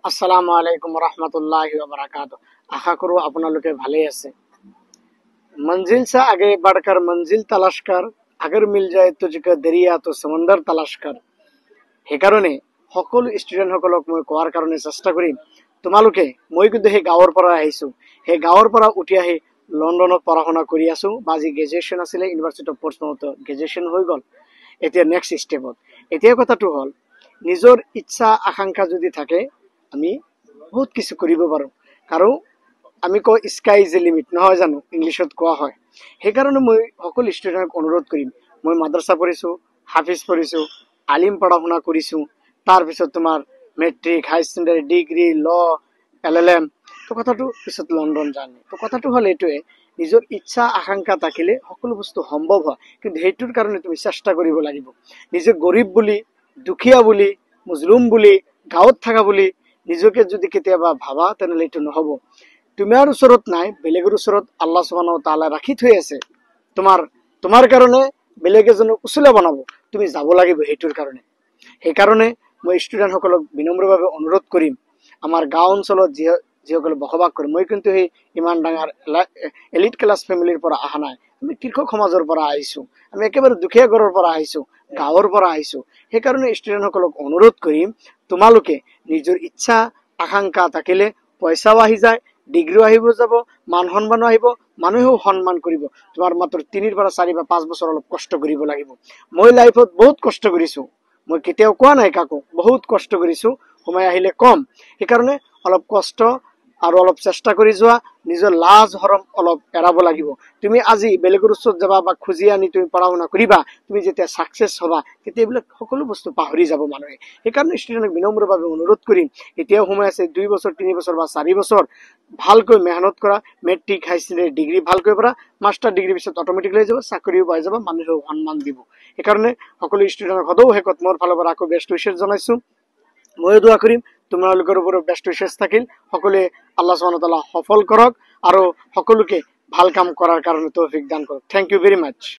আসসালামু আলাইকুম ৰহমতুল্লাহি ওয়া বাৰাকাতুহু। আশা কৰো আপোনালোকে ভালে আছে। मंजिल से आगे बढ़कर मंजिल तलाश कर, अगर मिल जाए तुझको दरिया तो समंदर तलाश कर। সেইকাৰণে সকলো ষ্টুডেণ্ট সকলক মই কোৱাৰ কাৰণে চেষ্টা কৰিম, তোমালোকে মই কিন্তু সেই গাঁৱৰ পৰা আহিছো, সেই গাঁৱৰ পৰা উঠি আহি লণ্ডনত পঢ়া শুনা কৰি আছো। বাজি গ্ৰেজুৱেশ্যন আছিলে, ইউনিভাৰ্চিটি অফ পৰ্টছমাউথ গ্ৰেজুৱেশ্যন হৈ গ'ল। এতিয়া নেক্সট ষ্টেপত, এতিয়া কথাটো হ'ল নিজৰ ইচ্ছা আকাংক্ষা যদি থাকে আমি বহুত কিছু কৰিব পাৰোঁ। কাৰণ আমি কওঁ স্কাই ইজ এ লিমিট, নহয় জানো ইংলিছত কোৱা হয়। সেইকাৰণে মই সকলো ষ্টুডেণ্টক অনুৰোধ কৰিম, মই মাদ্ৰাছা পঢ়িছোঁ, হাফিজ পঢ়িছোঁ, আলিম পঢ়া শুনা কৰিছোঁ, তাৰপিছত তোমাৰ মেট্ৰিক, হাই ছেকেণ্ডাৰী, ডিগ্ৰী, LLM। তো কথাটো পিছত লণ্ডন জাৰ্ণি। তো কথাটো হ'ল এইটোৱে, নিজৰ ইচ্ছা আকাংক্ষা থাকিলে সকলো বস্তু সম্ভৱ হয়, কিন্তু সেইটোৰ কাৰণে তুমি চেষ্টা কৰিব লাগিব। নিজে গৰীব বুলি, দুখীয়া বুলি, মুজলুম বুলি, গাঁৱত থকা বুলি নিজকে যদি কেতিয়াবা ভাবা তেনেহ'লে এইটো নহ'ব। তোমাৰ ওচৰত নাই, বেলেগৰ ওচৰত আল্লাহ সুবহানাহু ওয়া তাআলা ৰাখি থৈ আছে। তোমাৰ কাৰণে বেলেগ এজনক উচুলা বনাব, তুমি যাব লাগিব সেইটোৰ কাৰণে। সেইকাৰণে মই ষ্টুডেণ্টসকলক বিনম্ৰভাৱে অনুৰোধ কৰিম, আমাৰ গাঁও অঞ্চলত যিসকলে বসবাস কৰে, মই কিন্তু সেই ইমান ডাঙৰ এলিট ক্লাছ ফেমিলিৰ পৰা অহা নাই। আমি কৃষক সমাজৰ পৰা আহিছোঁ, আমি একেবাৰে দুখীয়া ঘৰৰ পৰা আহিছোঁ, গাঁৱৰ পৰা আহিছোঁ। সেইকাৰণে ষ্টুডেণ্টসকলক অনুৰোধ কৰিম, তোমালোকে নিজৰ ইচ্ছা আকাংক্ষা থাকিলে পইচাও আহি যায়, ডিগ্ৰীও আহিব যাব, মান সন্মানো আহিব, মানুহেও সন্মান কৰিব। তোমাৰ মাত্ৰ 3 পৰা 4 বা 5 বছৰ অলপ কষ্ট কৰিব লাগিব। মই লাইফত বহুত কষ্ট কৰিছোঁ, মই কেতিয়াও কোৱা নাই কাকো, বহুত কষ্ট কৰিছোঁ, সময় আহিলে কম। সেইকাৰণে অলপ কষ্ট আৰু অলপ চেষ্টা কৰি যোৱা, নিজৰ লাজ সৰম অলপ এৰাব লাগিব। তুমি আজি বেলেগৰ ওচৰত যাবা বা খুজি আনি তুমি পঢ়া শুনা কৰিবা, তুমি যেতিয়া ছাকচেছ হবা তেতিয়া এইবিলাক সকলো বস্তু পাহৰি যাব মানুহে। সেইকাৰণে ষ্টুডেণ্টক বিনম্ৰভাৱে অনুৰোধ কৰিম, এতিয়াও সময় আছে, 2 বছৰ 3 বছৰ বা 4 বছৰ ভালকৈ মেহনত কৰা, মেট্ৰিক, হাই ছেকেণ্ডাৰী, ডিগ্ৰী ভালকৈ পঢ়া, মাষ্টাৰ ডিগ্ৰী পিছত অট'মেটিক লৈ যাব, চাকৰিও পাই যাব, মানুহেও সন্মান দিব। সেইকাৰণে সকলো ষ্টুডেণ্টক সদৌ শেষত মোৰ ফালৰ পৰা আকৌ বেষ্ট উইচেছ জনাইছোঁ। ময়ো দোৱা কৰিম তোমালোকৰ ওপৰত বেষ্ট উইচেছ থাকিল, সকলোৱে আল্লাহ সুবহানাহু ওয়া তাআলা সফল কৰক আৰু সকলোকে ভাল কাম কৰাৰ কাৰণে তৌফিক দান কৰক। Thank you very mass.